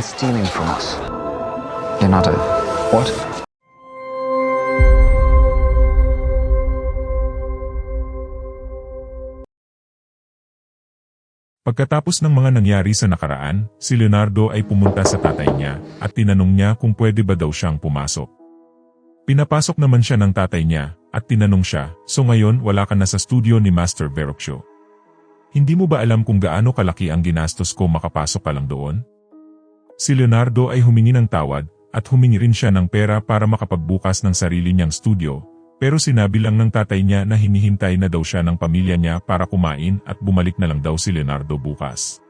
been stealing from us. Leonardo, what? Pagkatapos ng mga nangyari sa nakaraan, si Leonardo ay pumunta sa tatay niya at tinanong niya kung pwede ba daw siyang pumasok. Pinapasok naman siya ng tatay niya at tinanong siya, "So ngayon wala ka na sa studio ni Master Verrocchio? Hindi mo ba alam kung gaano kalaki ang ginastos ko makapasok ka lang doon?" Si Leonardo ay humingi ng tawad at humingi rin siya ng pera para makapagbukas ng sarili niyang studio. Pero sinabi lang ng tatay niya na hinihintay na daw siya ng pamilya niya para kumain at bumalik na lang daw si Leonardo bukas.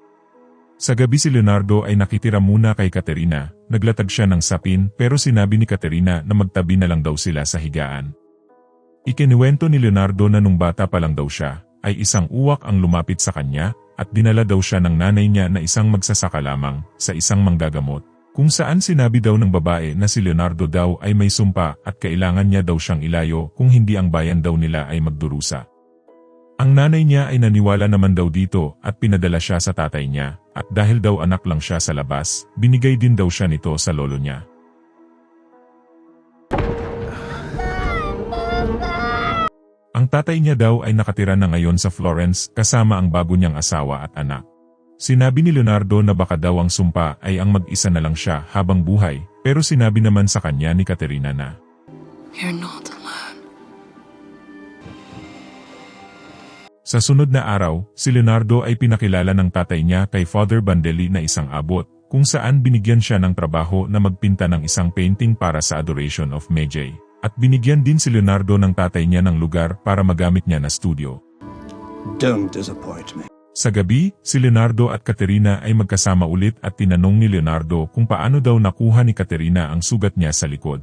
Sa gabi si Leonardo ay nakitira muna kay Caterina, naglatag siya ng sapin pero sinabi ni Caterina na magtabi na lang daw sila sa higaan. Ikiniwento ni Leonardo na nung bata pa lang daw siya, ay isang uwak ang lumapit sa kanya at dinala daw siya ng nanay niya na isang magsasaka lamang sa isang manggagamot. Kung saan sinabi daw ng babae na si Leonardo daw ay may sumpa at kailangan niya daw siyang ilayo kung hindi ang bayan daw nila ay magdurusa. Ang nanay niya ay naniwala naman daw dito at pinadala siya sa tatay niya at dahil daw anak lang siya sa labas, binigay din daw siya nito sa lolo niya. Ang tatay niya daw ay nakatira na ngayon sa Florence kasama ang bago niyang asawa at anak. Sinabi ni Leonardo na baka daw ang sumpa ay ang mag-isa na lang siya habang buhay, pero sinabi naman sa kanya ni Caterina na, "You're not alone." Sa sunod na araw, si Leonardo ay pinakilala ng tatay niya kay Father Bandelli na isang abot, kung saan binigyan siya ng trabaho na magpinta ng isang painting para sa Adoration of Magi. At binigyan din si Leonardo ng tatay niya ng lugar para magamit niya na studio. Don't disappoint me. Sa gabi, si Leonardo at Caterina ay magkasama ulit at tinanong ni Leonardo kung paano daw nakuha ni Caterina ang sugat niya sa likod.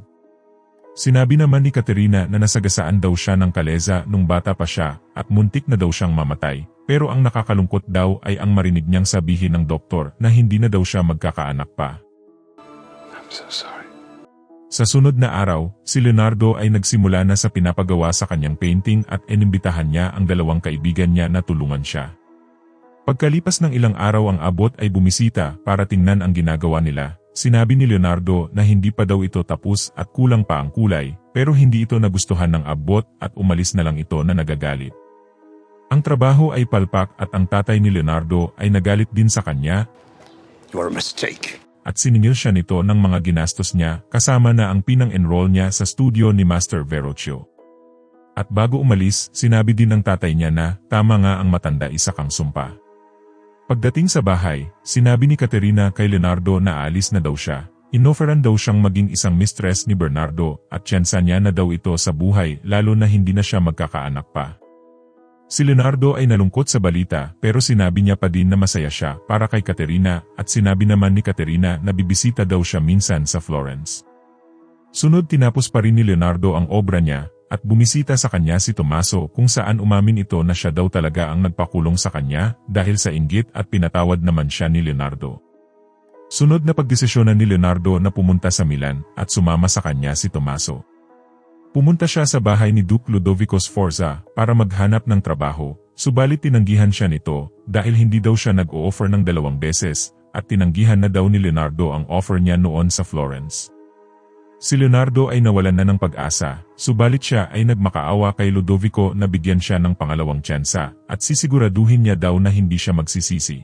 Sinabi naman ni Caterina na nasagasaan daw siya ng kaleza nung bata pa siya at muntik na daw siyang mamatay, pero ang nakakalungkot daw ay ang marinig niyang sabihin ng doktor na hindi na daw siya magkakaanak pa. I'm so sorry. Sa sunod na araw, si Leonardo ay nagsimula na sa pinapagawa sa kanyang painting at inimbitahan niya ang dalawang kaibigan niya na tulungan siya. Pagkalipas ng ilang araw ang abot ay bumisita para tingnan ang ginagawa nila. Sinabi ni Leonardo na hindi pa daw ito tapos at kulang pa ang kulay, pero hindi ito nagustuhan ng abot at umalis na lang ito na nagagalit. Ang trabaho ay palpak at ang tatay ni Leonardo ay nagalit din sa kanya. You're a mistake. At siningil siya nito ng mga ginastos niya kasama na ang pinang-enroll niya sa studio ni Master Verrocchio. At bago umalis, sinabi din ng tatay niya na tama nga ang matanda isa kang sumpa. Pagdating sa bahay, sinabi ni Caterina kay Leonardo na aalis na daw siya. Inofferan daw siyang maging isang mistress ni Bernardo at tsansa niya na daw ito sa buhay lalo na hindi na siya magkakaanak pa. Si Leonardo ay nalungkot sa balita pero sinabi niya pa din na masaya siya para kay Caterina at sinabi naman ni Caterina na bibisita daw siya minsan sa Florence. Sunod tinapos pa rin ni Leonardo ang obra niya at bumisita sa kanya si Tommaso kung saan umamin ito na siya daw talaga ang nagpakulong sa kanya dahil sa inggit at pinatawad naman siya ni Leonardo. Sunod na pagdesisyonan ni Leonardo na pumunta sa Milan at sumama sa kanya si Tommaso. Pumunta siya sa bahay ni Duke Ludovico Sforza para maghanap ng trabaho, subalit tinanggihan siya nito dahil hindi daw siya nag-o-offer ng 2 beses at tinanggihan na daw ni Leonardo ang offer niya noon sa Florence. Si Leonardo ay nawalan na ng pag-asa, subalit siya ay nagmakaawa kay Ludovico na bigyan siya ng pangalawang tsansa at sisiguraduhin niya daw na hindi siya magsisisi.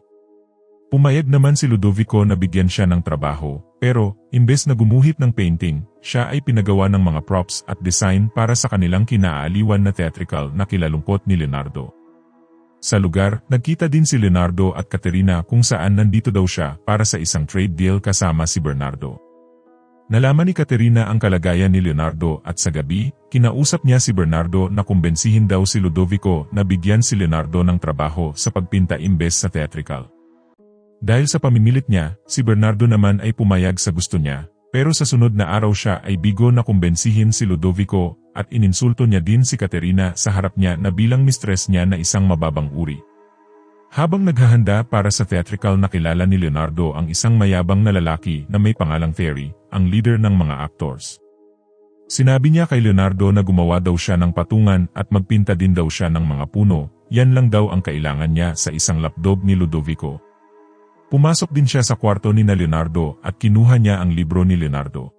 Pumayag naman si Ludovico na bigyan siya ng trabaho, pero imbes na gumuhit ng painting, siya ay pinagawa ng mga props at design para sa kanilang kinaaliwan na theatrical na kilalungkot ni Leonardo. Sa lugar, nagkita din si Leonardo at Caterina kung saan nandito daw siya para sa isang trade deal kasama si Bernardo. Nalaman ni Caterina ang kalagayan ni Leonardo at sa gabi, kinausap niya si Bernardo na kumbensihin daw si Ludovico na bigyan si Leonardo ng trabaho sa pagpinta imbes sa theatrical. Dahil sa pamimilit niya, si Bernardo naman ay pumayag sa gusto niya, pero sa sunod na araw siya ay bigo na kumbensihin si Ludovico at ininsulto niya din si Caterina sa harap niya na bilang mistress niya na isang mababang uri. Habang naghahanda para sa theatrical nakilala ni Leonardo ang isang mayabang na lalaki na may pangalang Terry, ang leader ng mga actors. Sinabi niya kay Leonardo na gumawa daw siya ng patungan at magpinta din daw siya ng mga puno, yan lang daw ang kailangan niya sa isang lapdog ni Ludovico. Pumasok din siya sa kwarto ni Leonardo at kinuha niya ang libro ni Leonardo.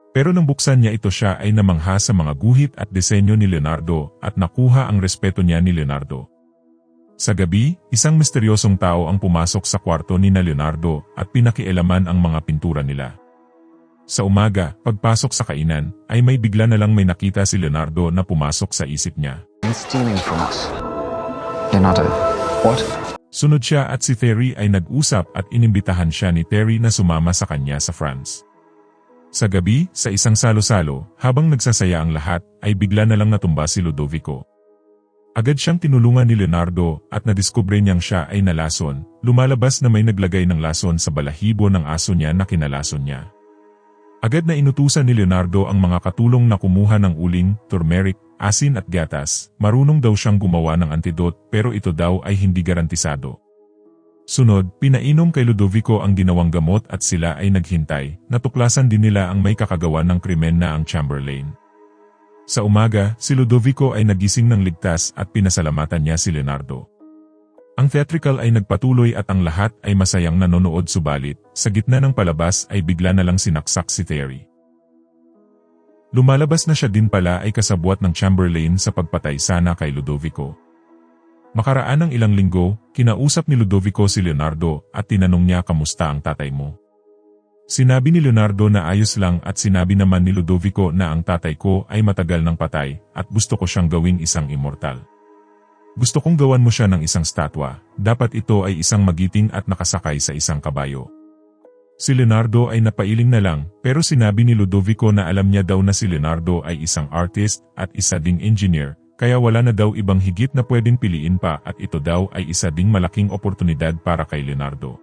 Pero nang buksan niya ito, siya ay namangha sa mga guhit at disenyo ni Leonardo at nakuha ang respeto niya ni Leonardo. Sa gabi, isang misteryosong tao ang pumasok sa kwarto ni Leonardo at pinakialaman ang mga pintura nila. Sa umaga, pagpasok sa kainan, ay may bigla na lang may nakita si Leonardo na pumasok sa isip niya. He's stealing from us. Leonardo, what? Sunod siya at si Terry ay nag-usap at inimbitahan siya ni Terry na sumama sa kanya sa France. Sa gabi, sa isang salo-salo, habang nagsasaya ang lahat, ay bigla na lang natumba si Ludovico. Agad siyang tinulungan ni Leonardo at nadiskubre niyang siya ay nalason. Lumalabas na may naglagay ng lason sa balahibo ng aso niya na kinalason niya. Agad na inutusan ni Leonardo ang mga katulong na kumuha ng uling, turmeric, asin at gatas. Marunong daw siyang gumawa ng antidote pero ito daw ay hindi garantisado. Sunod, pinainom kay Ludovico ang ginawang gamot at sila ay naghintay. Natuklasan din nila ang may kakagawa ng krimen na ang Chamberlain. Sa umaga, si Ludovico ay nagising ng ligtas at pinasalamatan niya si Leonardo. Ang theatrical ay nagpatuloy at ang lahat ay masayang nanonood, subalit, sa gitna ng palabas ay bigla na lang sinaksak si Terry. Lumalabas na siya din pala ay kasabwat ng Chamberlain sa pagpatay sana kay Ludovico. Makaraan ng ilang linggo, kinausap ni Ludovico si Leonardo at tinanong niya kamusta ang tatay mo. Sinabi ni Leonardo na ayos lang at sinabi naman ni Ludovico na ang tatay ko ay matagal nang patay at gusto ko siyang gawing isang immortal. Gusto kong gawan mo siya ng isang statwa, dapat ito ay isang magiting at nakasakay sa isang kabayo. Si Leonardo ay napailing na lang pero sinabi ni Ludovico na alam niya daw na si Leonardo ay isang artist at isa ding engineer. Kaya wala na daw ibang higit na pwedeng piliin pa at ito daw ay isa ding malaking oportunidad para kay Leonardo.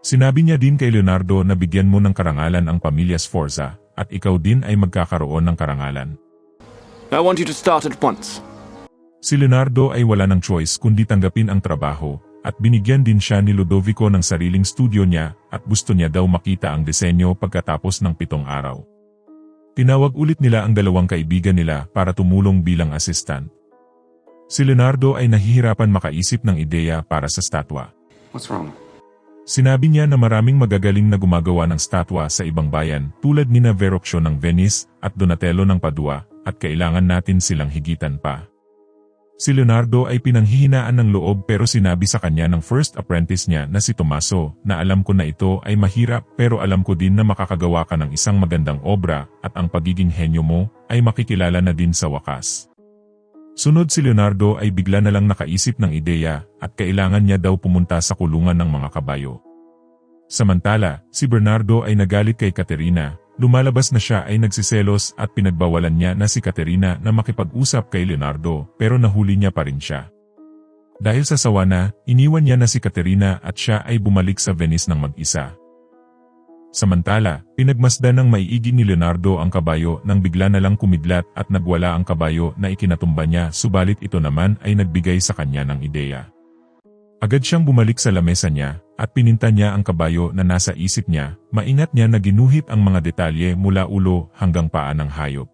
Sinabi niya din kay Leonardo na bigyan mo ng karangalan ang pamilya Sforza at ikaw din ay magkakaroon ng karangalan. I want you to start at once. Si Leonardo ay wala ng choice kundi tanggapin ang trabaho at binigyan din siya ni Ludovico ng sariling studio niya at gusto niya daw makita ang disenyo pagkatapos ng 7 araw. Tinawag ulit nila ang dalawang kaibigan nila para tumulong bilang assistant. Si Leonardo ay nahihirapan makaisip ng ideya para sa statwa. What's wrong? Sinabi niya na maraming magagaling na gumagawa ng statwa sa ibang bayan tulad nina Verrocchio ng Venice at Donatello ng Padua at kailangan natin silang higitan pa. Si Leonardo ay pinanghihinaan ng loob pero sinabi sa kanya ng first apprentice niya na si Tommaso na alam ko na ito ay mahirap pero alam ko din na makakagawa ka ng isang magandang obra at ang pagiging henyo mo ay makikilala na din sa wakas. Sunod si Leonardo ay bigla na lang nakaisip ng ideya at kailangan niya daw pumunta sa kulungan ng mga kabayo. Samantala, si Bernardo ay nagalit kay Caterina. Lumalabas na siya ay nagsiselos at pinagbawalan niya na si Caterina na makipag-usap kay Leonardo pero nahuli niya pa rin siya. Dahil sa sawa na, iniwan niya na si Caterina at siya ay bumalik sa Venice ng mag-isa. Samantala, pinagmasdan ng maiigi ni Leonardo ang kabayo nang bigla na lang kumidlat at nagwala ang kabayo na ikinatumba niya, subalit ito naman ay nagbigay sa kanya ng ideya. Agad siyang bumalik sa lamesa niya at pininta niya ang kabayo na nasa isip niya. Maingat niya na ginuhit ang mga detalye mula ulo hanggang paa ng hayop.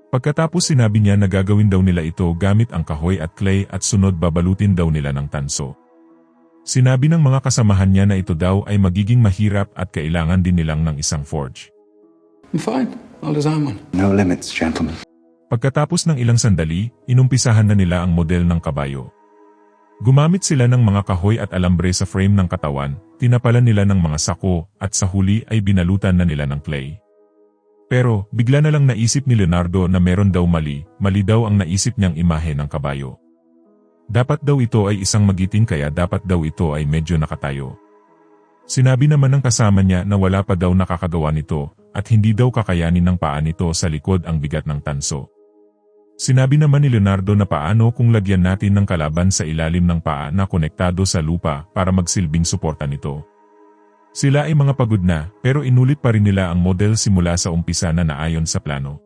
Pagkatapos sinabi niya na gagawin daw nila ito gamit ang kahoy at clay at sunod babalutin daw nila ng tanso. Sinabi ng mga kasamahan niya na ito daw ay magiging mahirap at kailangan din nilang ng isang forge. I'm fine. I'll design one. No limits, gentlemen. Pagkatapos ng ilang sandali, inumpisahan na nila ang model ng kabayo. Gumamit sila ng mga kahoy at alambre sa frame ng katawan, tinapalan nila ng mga sako, at sa huli ay binalutan na nila ng clay. Pero, bigla na lang naisip ni Leonardo na meron daw mali daw ang naisip niyang imahe ng kabayo. Dapat daw ito ay isang magiting kaya dapat daw ito ay medyo nakatayo. Sinabi naman ng kasama niya na wala pa daw nakakagawa nito, at hindi daw kakayanin ng paa nito sa likod ang bigat ng tanso. Sinabi naman ni Leonardo na paano kung lagyan natin ng kalaban sa ilalim ng paa na konektado sa lupa para magsilbing suporta nito. Sila ay mga pagod na pero inulit pa rin nila ang model simula sa umpisa na naayon sa plano.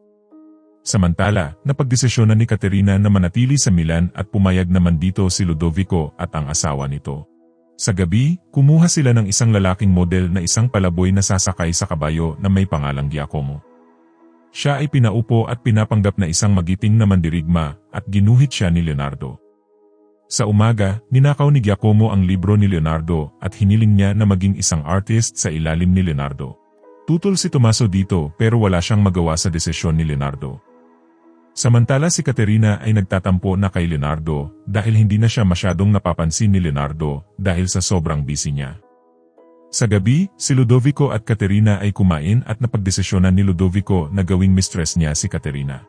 Samantala, napagdesisyonan ni Caterina na manatili sa Milan at pumayag naman dito si Ludovico at ang asawa nito. Sa gabi, kumuha sila ng isang lalaking model na isang palaboy na sasakay sa kabayo na may pangalang Giacomo. Siya ay pinaupo at pinapanggap na isang magiting na mandirigma at ginuhit siya ni Leonardo. Sa umaga, ninakaw ni Giacomo ang libro ni Leonardo at hiniling niya na maging isang artist sa ilalim ni Leonardo. Tutol si Tommaso dito pero wala siyang magawa sa desisyon ni Leonardo. Samantala si Caterina ay nagtatampo na kay Leonardo dahil hindi na siya masyadong napapansin ni Leonardo dahil sa sobrang busy niya. Sa gabi, si Ludovico at Caterina ay kumain at napagdesisyonan ni Ludovico na gawing mistress niya si Caterina.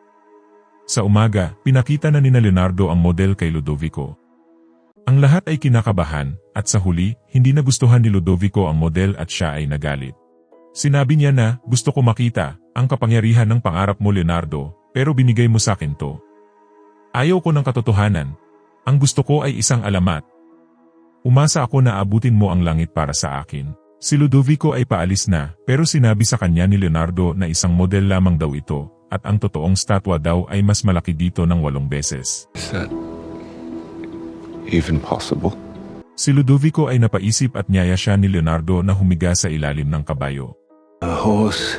Sa umaga, pinakita na ni Leonardo ang model kay Ludovico. Ang lahat ay kinakabahan, at sa huli, hindi nagustuhan ni Ludovico ang model at siya ay nagalit. Sinabi niya na, gusto ko makita ang kapangyarihan ng pangarap mo Leonardo, pero binigay mo sa akin to. Ayaw ko ng katotohanan. Ang gusto ko ay isang alamat. Umasa ako na abutin mo ang langit para sa akin. Si Ludovico ay paalis na, pero sinabi sa kanya ni Leonardo na isang model lamang daw ito, at ang totoong statwa daw ay mas malaki dito ng 8 beses. Is that even possible? Si Ludovico ay napaisip at niyaya siya ni Leonardo na humiga sa ilalim ng kabayo. A horse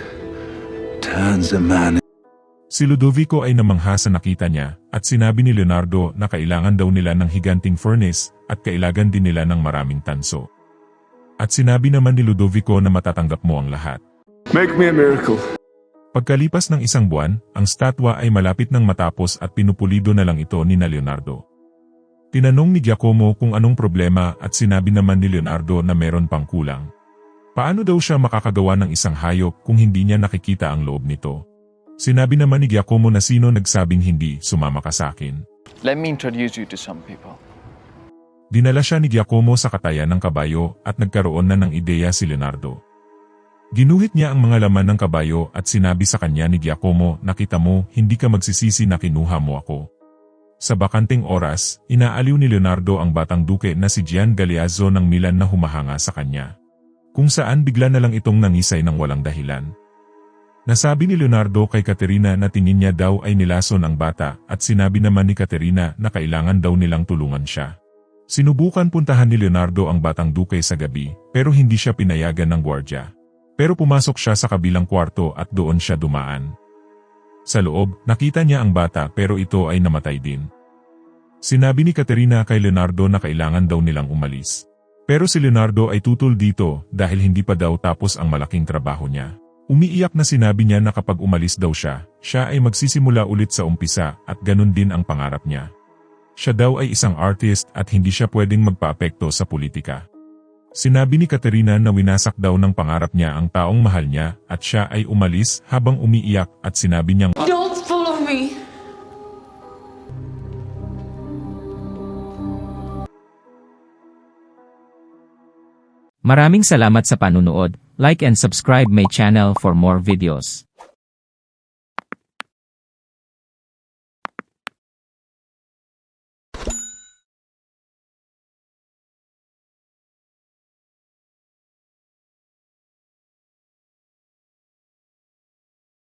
turns a man. Si Ludovico ay namangha sa nakita niya at sinabi ni Leonardo na kailangan daw nila ng higanting furnace at kailangan din nila ng maraming tanso. At sinabi naman ni Ludovico na matatanggap mo ang lahat. Make me a miracle. Pagkalipas ng 1 buwan, ang statwa ay malapit nang matapos at pinupulido na lang ito ni Leonardo. Tinanong ni Giacomo kung anong problema at sinabi naman ni Leonardo na meron pang kulang. Paano daw siya makakagawa ng isang hayop kung hindi niya nakikita ang loob nito? Sinabi naman ni Giacomo na sino nagsabing hindi, sumama ka sa akin. Let me introduce you to some people. Dinala siya ni Giacomo sa katayan ng kabayo at nagkaroon na ng ideya si Leonardo. Ginuhit niya ang mga laman ng kabayo at sinabi sa kanya ni Giacomo, nakita mo, hindi ka magsisisi na kinuha mo ako. Sa bakanting oras, inaaliw ni Leonardo ang batang duke na si Gian Galeazzo ng Milan na humahanga sa kanya. Kung saan bigla na lang itong nangisay ng walang dahilan. Nasabi ni Leonardo kay Caterina na tingin niya daw ay nilason ang bata at sinabi naman ni Caterina na kailangan daw nilang tulungan siya. Sinubukan puntahan ni Leonardo ang batang duke sa gabi pero hindi siya pinayagan ng gwardya. Pero pumasok siya sa kabilang kwarto at doon siya dumaan. Sa loob, nakita niya ang bata pero ito ay namatay din. Sinabi ni Caterina kay Leonardo na kailangan daw nilang umalis. Pero si Leonardo ay tutol dito dahil hindi pa daw tapos ang malaking trabaho niya. Umiiyak na sinabi niya na kapag umalis daw siya ay magsisimula ulit sa umpisa at ganun din ang pangarap niya. Siya daw ay isang artist at hindi siya pwedeng magpaapekto sa politika. Sinabi ni Caterina na winasak daw ng pangarap niya ang taong mahal niya at siya ay umalis habang umiiyak at sinabi niyang, Don't follow me. Maraming salamat sa panunood. Like and subscribe my channel for more videos.